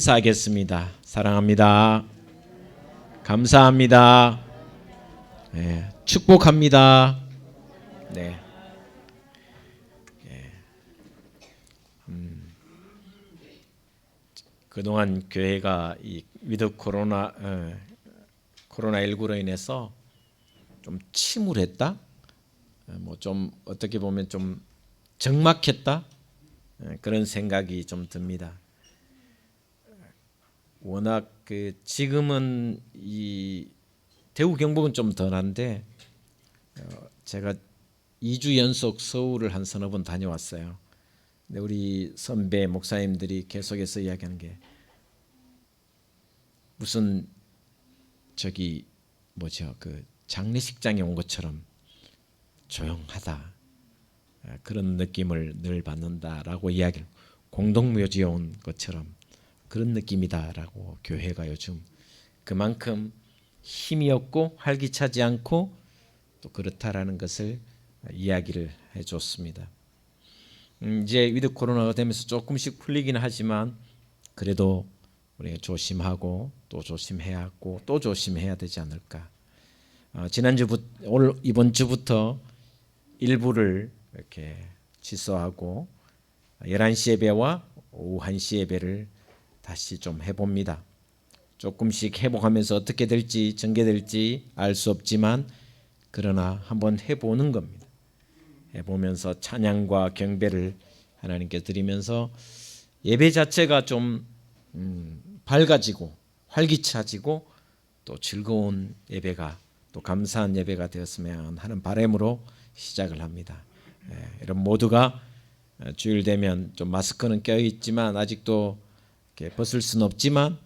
인사하겠습니다. 사랑합니다. 감사합니다. 네, 축복합니다. 네. 그동안 교회가 이 위드 코로나19로 인해서 좀 침울했다. 뭐 좀 어떻게 보면 좀 적막했다. 그런 생각이 좀 듭니다. 워낙 지금은 이 대구 경북은 좀 덜한데 제가 2주 연속 서울을 한 서너 번 다녀왔어요. 근데 우리 선배 목사님들이 계속해서 이야기하는 게 무슨 저기 뭐죠, 그 장례식장에 온 것처럼 조용하다, 그런 느낌을 늘 받는다라고 이야기를, 공동묘지에 온 것처럼 그런 느낌이다라고, 교회가 요즘 그만큼 힘이 없고 활기차지 않고 또 그렇다라는 것을 이야기를 해줬습니다. 이제 위드 코로나가 되면서 조금씩 풀리긴 하지만 그래도 우리가 조심하고 또 조심해야 하고 또 조심해야 되지 않을까. 이번 주부터 일부를 이렇게 취소하고 11시 예배와 오후 1시 예배를 다시 좀 해봅니다. 조금씩 회복하면서 어떻게 될지 전개될지 알 수 없지만 그러나 한번 해보는 겁니다. 해보면서 찬양과 경배를 하나님께 드리면서 예배 자체가 좀 밝아지고 활기차지고 또 즐거운 예배가, 또 감사한 예배가 되었으면 하는 바람으로 시작을 합니다. 여러분 모두가 주일 되면 좀 마스크는 껴있지만 아직도 이렇게 벗을 수는 없지만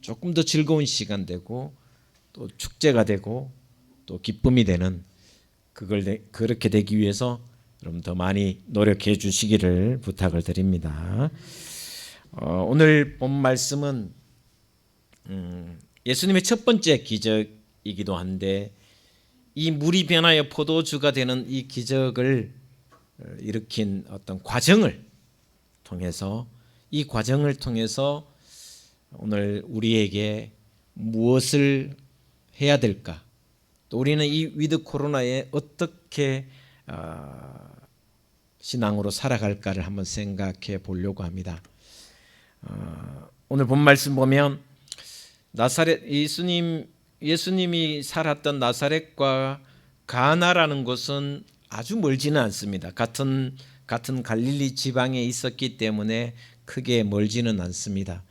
조금 더 즐거운 시간 되고 또 축제가 되고 또 기쁨이 되는, 그렇게 되기 위해서 여러분 더 많이 노력해 주시기를 부탁을 드립니다. 오늘 본 말씀은 예수님의 첫 번째 기적이기도 한데, 이 물이 변하여 포도주가 되는 이 기적을 일으킨 어떤 과정을 통해서, 이 과정을 통해서 오늘 우리에게 무엇을 해야 될까, 또 우리는 이 위드 코로나에 어떻게 신앙으로 살아갈까를 한번 생각해 보려고 합니다. 오늘 본 말씀 보면 예수님이 살았던 나사렛과 가나라는 곳은 아주 멀지는 않습니다. 같은 갈릴리 지방에 있었기 때문에 크게 멀지는 않습니다.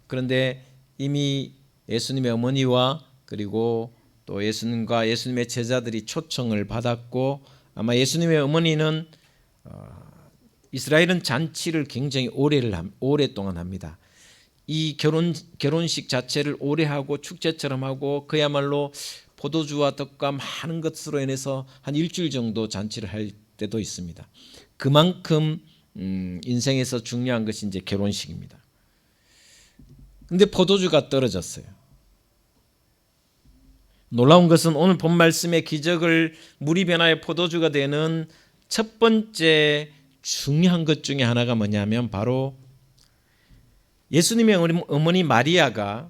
그런데 이미 예수님의 어머니와 그리고 또 예수님과 예수님의 제자들이 초청을 받았고, 아마 예수님의 어머니는 이스라엘은 잔치를 굉장히 오랫동안 합니다. 이 결혼식 자체를 오래 하고 축제처럼 하고 그야말로 포도주와 떡과 많은 것으로 인해서 한 일주일 정도 잔치를 할 때도 있습니다. 그만큼 인생에서 중요한 것이 이제 결혼식입니다. 근데 포도주가 떨어졌어요. 놀라운 것은 오늘 본 말씀의 기적을 물이 변하여 포도주가 되는 첫 번째 중요한 것 중에 하나가 뭐냐면 바로 예수님의 어머니 마리아가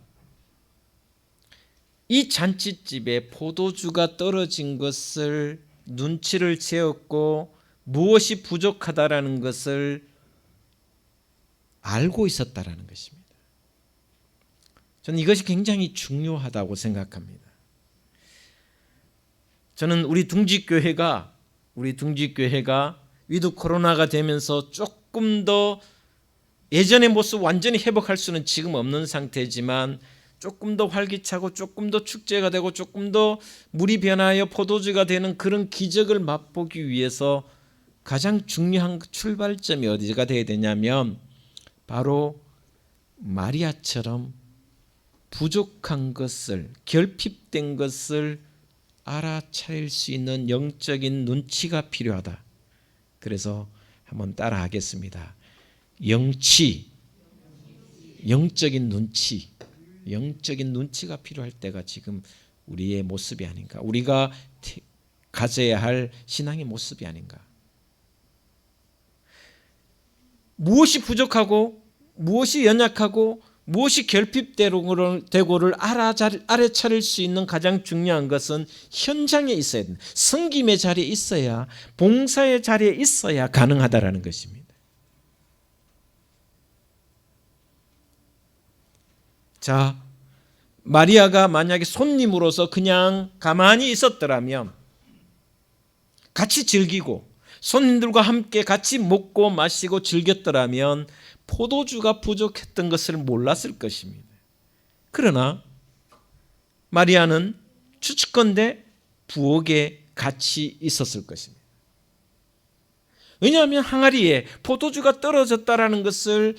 이 잔치집에 포도주가 떨어진 것을 눈치를 채웠고 무엇이 부족하다라는 것을 알고 있었다라는 것입니다. 저는 이것이 굉장히 중요하다고 생각합니다. 저는 우리 둥지교회가 위드 코로나가 되면서 조금 더 예전의 모습 완전히 회복할 수는 지금 없는 상태지만 조금 더 활기차고 조금 더 축제가 되고 조금 더 물이 변하여 포도주가 되는 그런 기적을 맛보기 위해서 가장 중요한 출발점이 어디가 되어야 되냐면 바로 마리아처럼 부족한 것을, 결핍된 것을 알아차릴 수 있는 영적인 눈치가 필요하다. 그래서 한번 따라 하겠습니다. 영적인 눈치가 필요할 때가 지금 우리의 모습이 아닌가, 우리가 가져야 할 신앙의 모습이 아닌가. 무엇이 부족하고 무엇이 연약하고 무엇이 결핍되고를 알아차릴 수 있는 가장 중요한 것은 현장에 있어야 된다. 섬김의 자리에 있어야, 봉사의 자리에 있어야 가능하다라는 것입니다. 자, 마리아가 만약에 손님으로서 그냥 가만히 있었더라면, 같이 즐기고 손님들과 함께 같이 먹고 마시고 즐겼더라면 포도주가 부족했던 것을 몰랐을 것입니다. 그러나 마리아는 추측컨대 부엌에 같이 있었을 것입니다. 왜냐하면 항아리에 포도주가 떨어졌다는 것을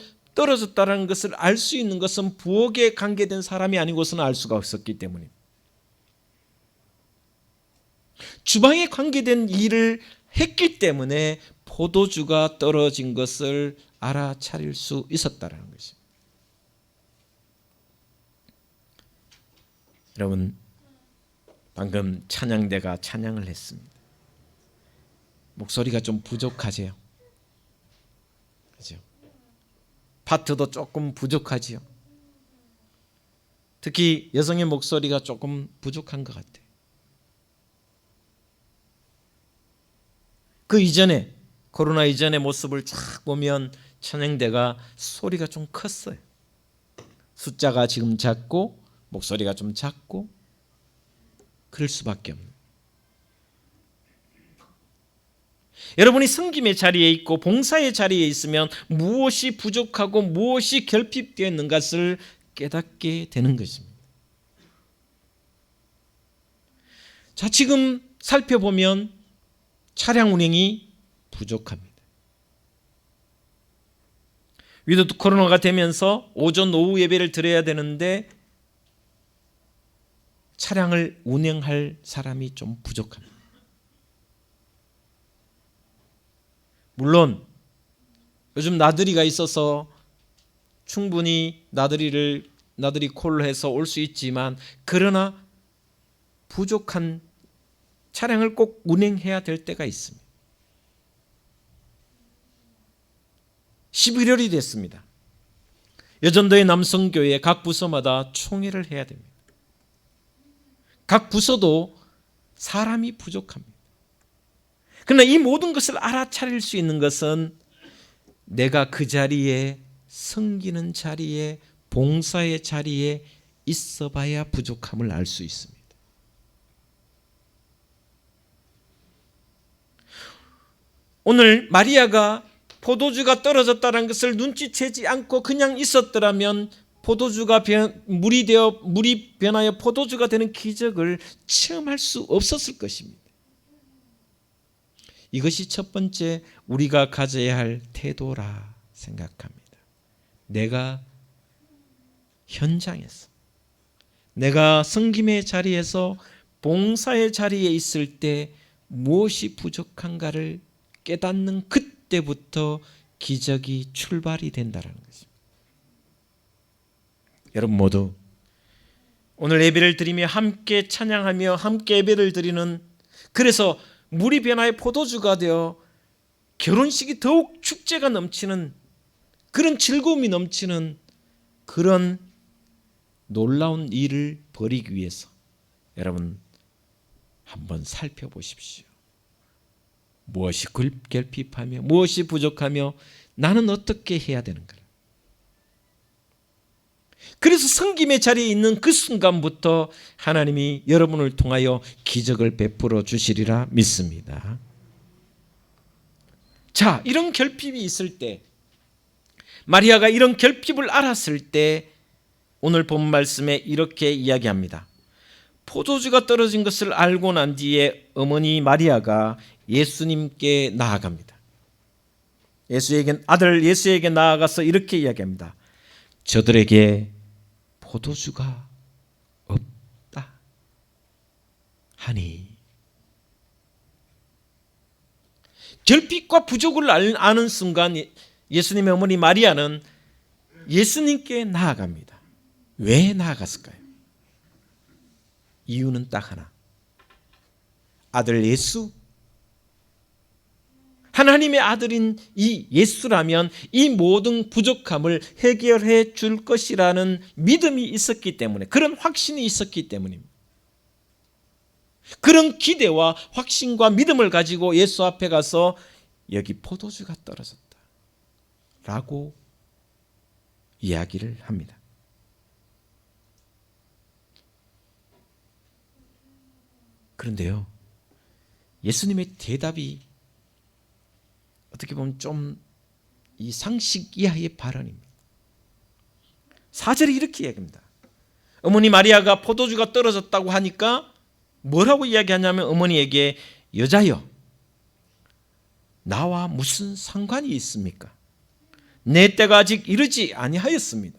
알 수 있는 것은 부엌에 관계된 사람이 아니고서는 알 수가 없었기 때문입니다. 주방에 관계된 일을 했기 때문에 포도주가 떨어진 것을 알아차릴 수 있었다는 것입니다. 여러분, 방금 찬양대가 찬양을 했습니다. 목소리가 좀 부족하지요? 그죠? 파트도 조금 부족하지요? 특히 여성의 목소리가 조금 부족한 것 같아요. 그 이전에, 코로나 이전의 모습을 쫙 보면 찬양대가 소리가 좀 컸어요. 숫자가 지금 작고 목소리가 좀 작고 그럴 수밖에 없는. 여러분이 섬김의 자리에 있고 봉사의 자리에 있으면 무엇이 부족하고 무엇이 결핍되어 있는 것을 깨닫게 되는 것입니다. 자, 지금 살펴보면 차량 운행이 부족합니다. 위드 코로나가 되면서 오전 오후 예배를 드려야 되는데 차량을 운행할 사람이 좀 부족합니다. 물론 요즘 나들이가 있어서 충분히 나들이 콜을 해서 올 수 있지만, 그러나 부족한 차량을 꼭 운행해야 될 때가 있습니다. 11월이 됐습니다. 여전도의 남성교회 각 부서마다 총회를 해야 됩니다. 각 부서도 사람이 부족합니다. 그러나 이 모든 것을 알아차릴 수 있는 것은 내가 그 자리에, 섬기는 자리에, 봉사의 자리에 있어 봐야 부족함을 알 수 있습니다. 오늘 마리아가 포도주가 떨어졌다는 것을 눈치채지 않고 그냥 있었더라면 포도주가 물이 변하여 포도주가 되는 기적을 체험할 수 없었을 것입니다. 이것이 첫 번째 우리가 가져야 할 태도라 생각합니다. 내가 현장에서, 내가 섬김의 자리에서, 봉사의 자리에 있을 때 무엇이 부족한가를 깨닫는 그때부터 기적이 출발이 된다는 것입니다. 여러분 모두 오늘 예배를 드리며 함께 찬양하며 함께 예배를 드리는, 그래서 물이 변화해 포도주가 되어 결혼식이 더욱 축제가 넘치는, 그런 즐거움이 넘치는 그런 놀라운 일을 벌이기 위해서 여러분 한번 살펴보십시오. 무엇이 결핍하며 무엇이 부족하며 나는 어떻게 해야 되는가. 그래서 섬김의 자리에 있는 그 순간부터 하나님이 여러분을 통하여 기적을 베풀어 주시리라 믿습니다. 자, 이런 결핍이 있을 때, 마리아가 이런 결핍을 알았을 때 오늘 본 말씀에 이렇게 이야기합니다. 포도주가 떨어진 것을 알고 난 뒤에 어머니 마리아가 예수님께 나아갑니다. 아들 예수에게 나아가서 이렇게 이야기합니다. 저들에게 포도주가 없다 하니. 결핍과 부족을 아는 순간 예수님의 어머니 마리아는 예수님께 나아갑니다. 왜 나아갔을까요? 이유는 딱 하나. 아들 예수, 하나님의 아들인 이 예수라면 이 모든 부족함을 해결해 줄 것이라는 믿음이 있었기 때문에, 그런 확신이 있었기 때문입니다. 그런 기대와 확신과 믿음을 가지고 예수 앞에 가서 여기 포도주가 떨어졌다 라고 이야기를 합니다. 그런데요, 예수님의 대답이 어떻게 보면 좀 이 상식 이하의 발언입니다. 4절에 이렇게 이야기합니다. 어머니 마리아가 포도주가 떨어졌다고 하니까 뭐라고 이야기하냐면, 어머니에게 여자여, 나와 무슨 상관이 있습니까? 내 때가 아직 이르지 아니하였습니다.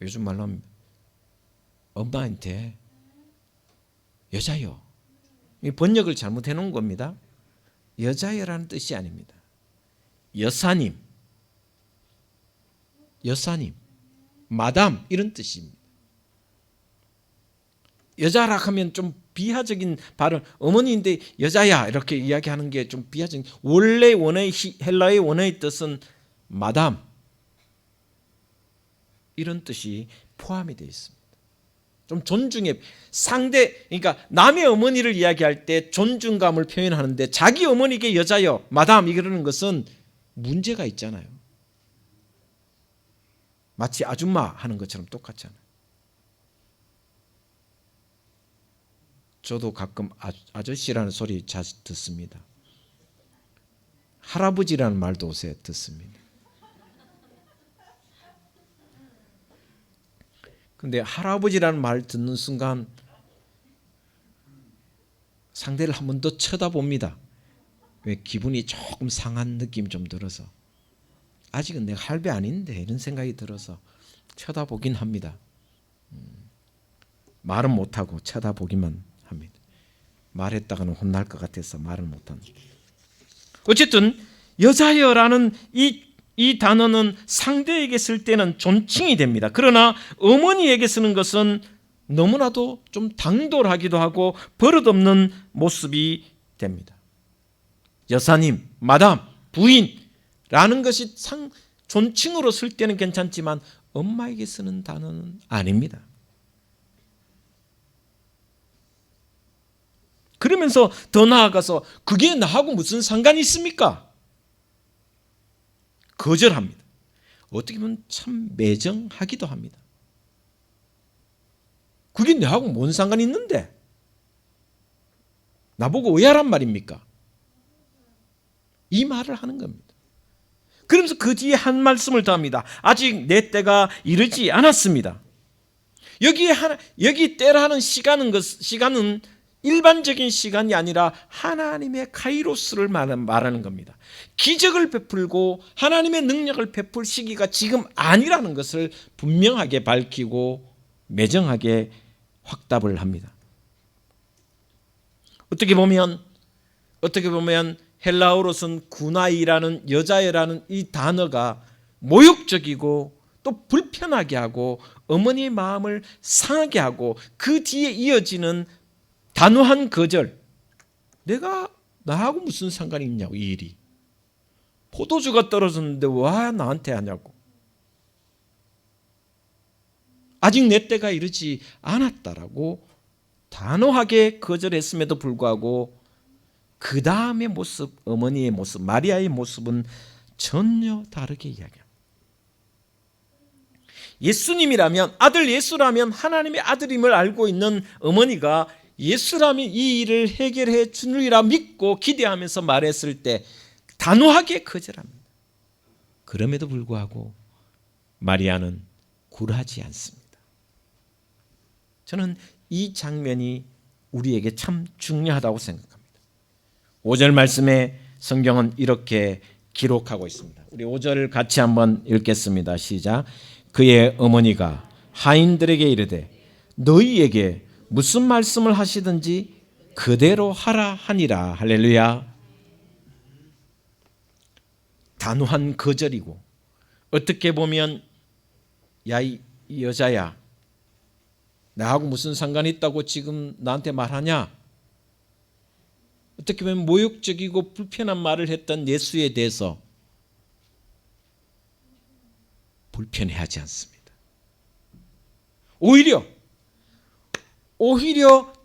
요즘 말로 하면 엄마한테 여자여, 이 번역을 잘못해 놓은 겁니다. 여자여라는 뜻이 아닙니다. 여사님, 마담 이런 뜻입니다. 여자라 하면 좀 비하적인 발언, 어머니인데 여자야 이렇게 이야기하는 게 좀 비하적인, 원래 원어의 헬라의 원어의 뜻은 마담 이런 뜻이 포함이 되어 있습니다. 좀 존중의 상대, 그러니까 남의 어머니를 이야기할 때 존중감을 표현하는데 자기 어머니에게 여자여, 마담 이러는 것은 문제가 있잖아요. 마치 아줌마 하는 것처럼 똑같잖아요. 저도 가끔 아저씨라는 소리 자주 듣습니다. 할아버지라는 말도 요새 듣습니다. 근데 할아버지라는 말 듣는 순간 상대를 한 번 더 쳐다봅니다. 왜? 기분이 조금 상한 느낌이 좀 들어서, 아직은 내가 할배 아닌데 이런 생각이 들어서 쳐다보긴 합니다. 말은 못하고 쳐다보기만 합니다. 말했다가는 혼날 것 같아서 말을 못합니다. 어쨌든 여자여라는 이 단어는 상대에게 쓸 때는 존칭이 됩니다. 그러나 어머니에게 쓰는 것은 너무나도 좀 당돌하기도 하고 버릇없는 모습이 됩니다. 여사님, 마담, 부인라는 것이 존칭으로 쓸 때는 괜찮지만 엄마에게 쓰는 단어는 아닙니다. 그러면서 더 나아가서 그게 나하고 무슨 상관이 있습니까? 거절합니다. 어떻게 보면 참 매정하기도 합니다. 그게 나하고 뭔 상관이 있는데? 나보고 왜 하란 말입니까? 이 말을 하는 겁니다. 그러면서 그 뒤에 한 말씀을 더 합니다. 아직 내 때가 이르지 않았습니다. 여기 때라는 시간은 일반적인 시간이 아니라 하나님의 카이로스를 말하는 겁니다. 기적을 베풀고 하나님의 능력을 베풀 시기가 지금 아니라는 것을 분명하게 밝히고 매정하게 확답을 합니다. 어떻게 보면 헬라어로서는 구나이라는 여자애라는 이 단어가 모욕적이고 또 불편하게 하고 어머니의 마음을 상하게 하고, 그 뒤에 이어지는 단호한 거절, 나하고 무슨 상관이 있냐고, 이 일이. 포도주가 떨어졌는데 왜 나한테 하냐고. 아직 내 때가 이르지 않았다라고 단호하게 거절했음에도 불구하고 그 다음의 모습, 어머니의 모습, 마리아의 모습은 전혀 다르게 이야기합니다. 예수님이라면, 아들 예수라면 하나님의 아들임을 알고 있는 어머니가 예수라면 이 일을 해결해 주리라 믿고 기대하면서 말했을 때 단호하게 거절합니다. 그럼에도 불구하고 마리아는 굴하지 않습니다. 저는 이 장면이 우리에게 참 중요하다고 생각합니다. 5절 말씀에 성경은 이렇게 기록하고 있습니다. 우리 5절을 같이 한번 읽겠습니다. 시작. 그의 어머니가 하인들에게 이르되 너희에게 무슨 말씀을 하시든지 그대로 하라 하니라. 할렐루야. 단호한 거절이고, 어떻게 보면 야, 이 여자야, 나하고 무슨 상관이 있다고 지금 나한테 말하냐? 어떻게 보면 모욕적이고 불편한 말을 했던 예수에 대해서 불편해하지 않습니다. 오히려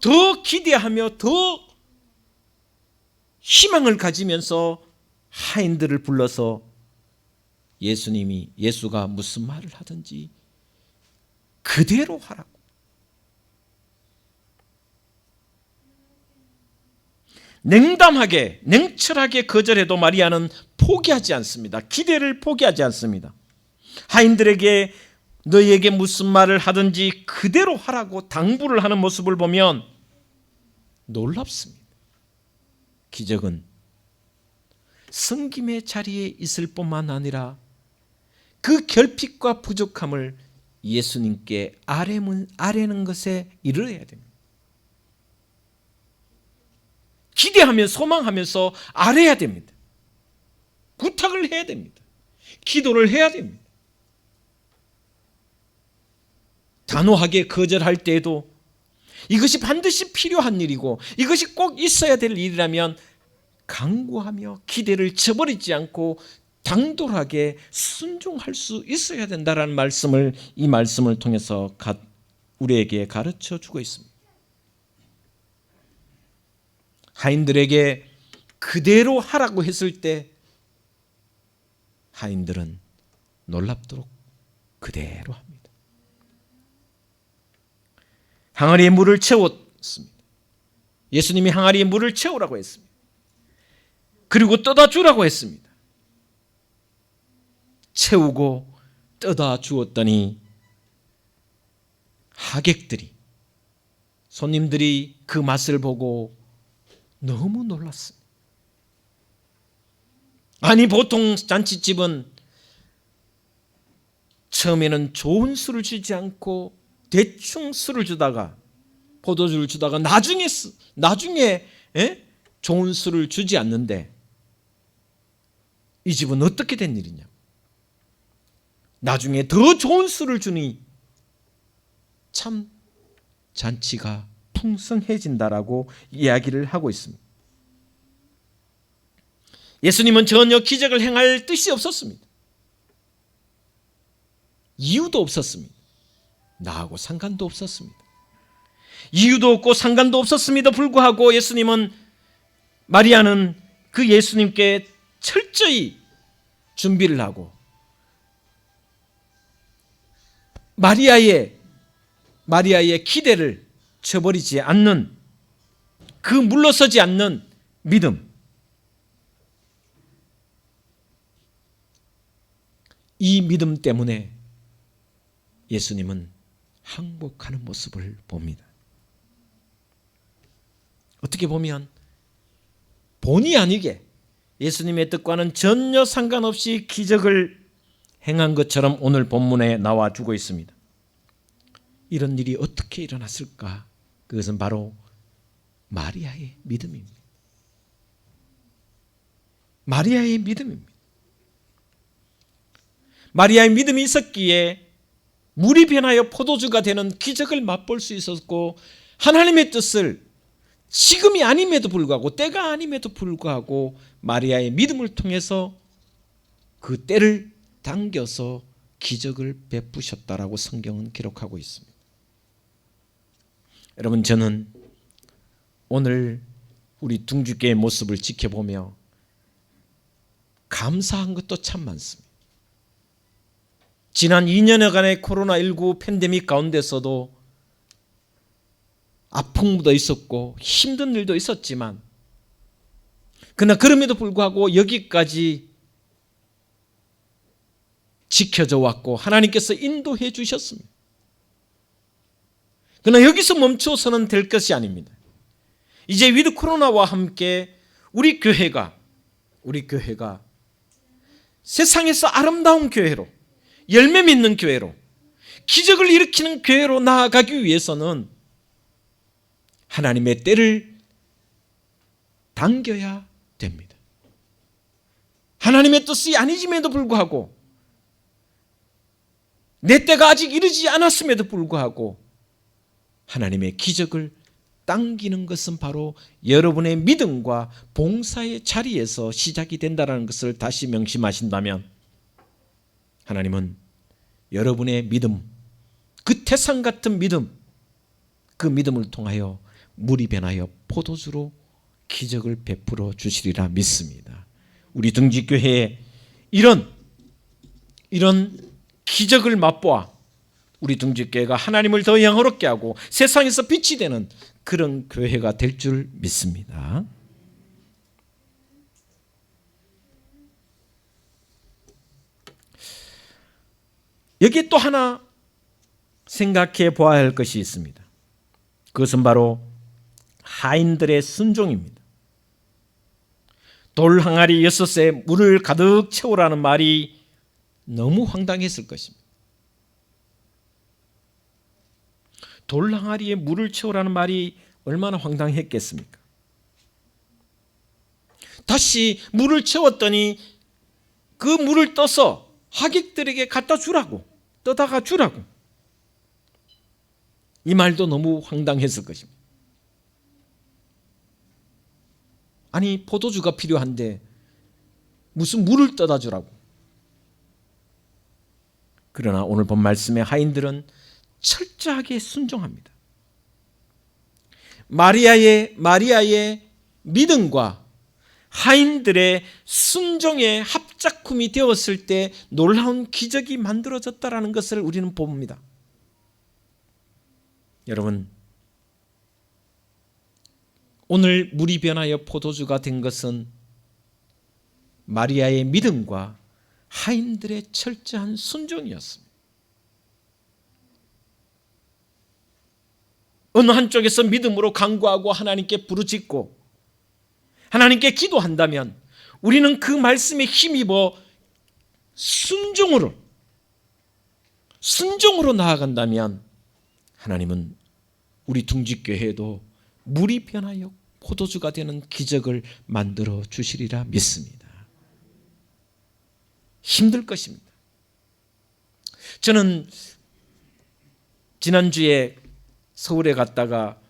더 기대하며 더 희망을 가지면서 하인들을 불러서 예수가 무슨 말을 하든지 그대로 하라고. 냉담하게 냉철하게 거절해도 마리아는 포기하지 않습니다. 기대를 포기하지 않습니다. 하인들에게 너희에게 무슨 말을 하든지 그대로 하라고 당부를 하는 모습을 보면 놀랍습니다. 기적은 섬김의 자리에 있을 뿐만 아니라 그 결핍과 부족함을 예수님께 아뢰는 것에 이르러야 됩니다. 기대하며 소망하면서 아뢰야 됩니다. 부탁을 해야 됩니다. 기도를 해야 됩니다. 단호하게 거절할 때에도 이것이 반드시 필요한 일이고 이것이 꼭 있어야 될 일이라면 강구하며 기대를 저버리지 않고 당돌하게 순종할 수 있어야 된다라는 말씀을 이 말씀을 통해서 우리에게 가르쳐 주고 있습니다. 하인들에게 그대로 하라고 했을 때 하인들은 놀랍도록 그대로 합니다. 항아리에 물을 채웠습니다. 예수님이 항아리에 물을 채우라고 했습니다. 그리고 떠다 주라고 했습니다. 채우고 떠다 주었더니 하객들이, 손님들이 그 맛을 보고 너무 놀랐습니다. 아니, 보통 잔치집은 처음에는 좋은 술을 주지 않고 대충 술을 주다가 포도주를 주다가 나중에 좋은 술을 주지 않는데 이 집은 어떻게 된 일이냐? 나중에 더 좋은 술을 주니 참 잔치가 풍성해진다라고 이야기를 하고 있습니다. 예수님은 전혀 기적을 행할 뜻이 없었습니다. 이유도 없었습니다. 나하고 상관도 없었습니다. 이유도 없고 상관도 없었음에도 불구하고 마리아는 그 예수님께 철저히 준비를 하고 마리아의 기대를 저버리지 않는, 그 물러서지 않는 믿음, 이 믿음 때문에 예수님은 항복하는 모습을 봅니다. 어떻게 보면 본의 아니게 예수님의 뜻과는 전혀 상관없이 기적을 행한 것처럼 오늘 본문에 나와주고 있습니다. 이런 일이 어떻게 일어났을까? 그것은 바로 마리아의 믿음입니다. 마리아의 믿음입니다. 마리아의 믿음이 있었기에 물이 변하여 포도주가 되는 기적을 맛볼 수 있었고, 하나님의 뜻을 지금이 아님에도 불구하고, 때가 아님에도 불구하고 마리아의 믿음을 통해서 그 때를 당겨서 기적을 베푸셨다라고 성경은 기록하고 있습니다. 여러분, 저는 오늘 우리 둥주교의 모습을 지켜보며 감사한 것도 참 많습니다. 지난 2년여간의 코로나19 팬데믹 가운데서도 아픔도 있었고 힘든 일도 있었지만, 그러나 그럼에도 불구하고 여기까지 지켜져 왔고 하나님께서 인도해 주셨습니다. 그러나 여기서 멈춰서는 될 것이 아닙니다. 이제 위드 코로나와 함께 우리 교회가 세상에서 아름다운 교회로, 열매 맺는 교회로, 기적을 일으키는 교회로 나아가기 위해서는 하나님의 때를 당겨야 됩니다. 하나님의 뜻이 아니짐에도 불구하고, 내 때가 아직 이르지 않았음에도 불구하고 하나님의 기적을 당기는 것은 바로 여러분의 믿음과 봉사의 자리에서 시작이 된다는 것을 다시 명심하신다면 하나님은 여러분의 믿음, 그 태산 같은 믿음, 그 믿음을 통하여 물이 변하여 포도주로 기적을 베풀어 주시리라 믿습니다. 우리 둥지교회에 이런 기적을 맛보아 우리 둥지교회가 하나님을 더 영화롭게 하고 세상에서 빛이 되는 그런 교회가 될 줄 믿습니다. 여기 또 하나 생각해 보아야 할 것이 있습니다. 그것은 바로 하인들의 순종입니다. 돌 항아리 6에 물을 가득 채우라는 말이 너무 황당했을 것입니다. 돌 항아리에 물을 채우라는 말이 얼마나 황당했겠습니까? 다시 물을 채웠더니 그 물을 떠서 하객들에게 갖다 주라고, 떠다가 주라고. 이 말도 너무 황당했을 것입니다. 아니, 포도주가 필요한데 무슨 물을 떠다 주라고. 그러나 오늘 본 말씀의 하인들은 철저하게 순종합니다. 마리아의 믿음과 하인들의 순종의 합작품이 되었을 때 놀라운 기적이 만들어졌다라는 것을 우리는 봅니다. 여러분, 오늘 물이 변하여 포도주가 된 것은 마리아의 믿음과 하인들의 철저한 순종이었습니다. 어느 한쪽에서 믿음으로 간구하고 하나님께 부르짖고 하나님께 기도한다면 우리는 그 말씀에 힘입어 순종으로 나아간다면 하나님은 우리 둥지교회에도 물이 변하여 포도주가 되는 기적을 만들어 주시리라 믿습니다. 힘들 것입니다. 저는 지난주에 서울에 갔다가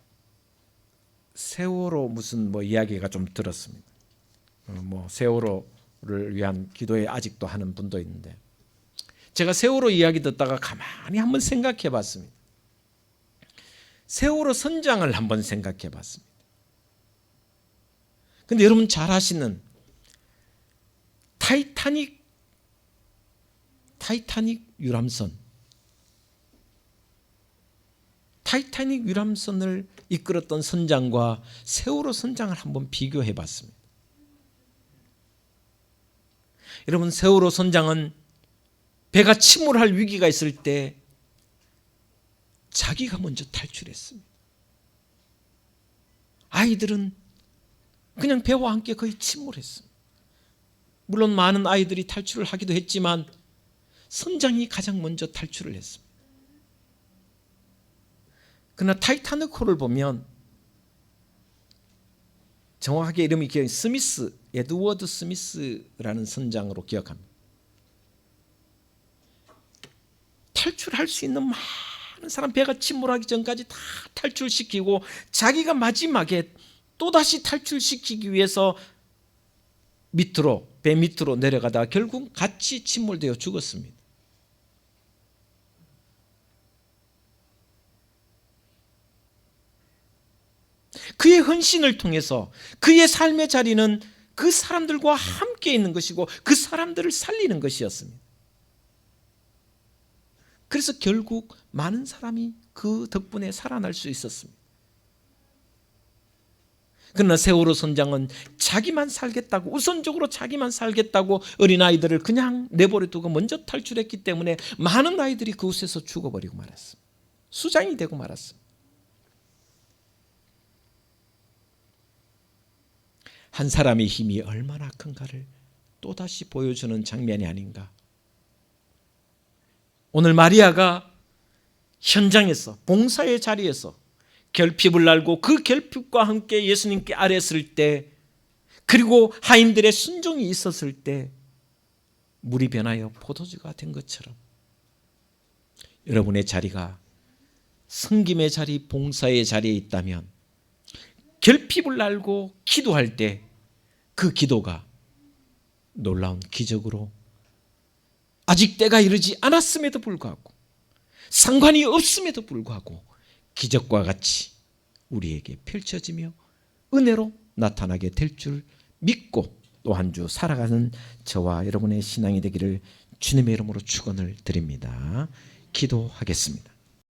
세월호 무슨 이야기가 좀 들었습니다. 세월호를 위한 기도에 아직도 하는 분도 있는데 제가 세월호 이야기 듣다가 가만히 한번 생각해 봤습니다. 세월호 선장을 한번 생각해 봤습니다. 근데 여러분 잘 아시는 타이타닉 유람선을 이끌었던 선장과 세월호 선장을 한번 비교해 봤습니다. 여러분, 세월호 선장은 배가 침몰할 위기가 있을 때 자기가 먼저 탈출했습니다. 아이들은 그냥 배와 함께 거의 침몰했습니다. 물론 많은 아이들이 탈출을 하기도 했지만 선장이 가장 먼저 탈출을 했습니다. 그러나 타이타닉호를 보면 정확하게 이름이 에드워드 스미스라는 선장으로 기억합니다. 탈출할 수 있는 많은 사람, 배가 침몰하기 전까지 다 탈출시키고 자기가 마지막에 또다시 탈출시키기 위해서 배 밑으로 내려가다가 결국 같이 침몰되어 죽었습니다. 그의 헌신을 통해서 그의 삶의 자리는 그 사람들과 함께 있는 것이고 그 사람들을 살리는 것이었습니다. 그래서 결국 많은 사람이 그 덕분에 살아날 수 있었습니다. 그러나 세월호 선장은 자기만 살겠다고, 우선적으로 자기만 살겠다고 어린아이들을 그냥 내버려 두고 먼저 탈출했기 때문에 많은 아이들이 그곳에서 죽어버리고 말았습니다. 수장이 되고 말았습니다. 한 사람의 힘이 얼마나 큰가를 또다시 보여주는 장면이 아닌가. 오늘 마리아가 현장에서, 봉사의 자리에서 결핍을 알고 그 결핍과 함께 예수님께 아뢰었을 때, 그리고 하인들의 순종이 있었을 때 물이 변하여 포도주가 된 것처럼 여러분의 자리가 섬김의 자리, 봉사의 자리에 있다면 결핍을 알고 기도할 때 그 기도가 놀라운 기적으로 아직 때가 이르지 않았음에도 불구하고 상관이 없음에도 불구하고 기적과 같이 우리에게 펼쳐지며 은혜로 나타나게 될 줄 믿고 또 한 주 살아가는 저와 여러분의 신앙이 되기를 주님의 이름으로 축원을 드립니다. 기도하겠습니다.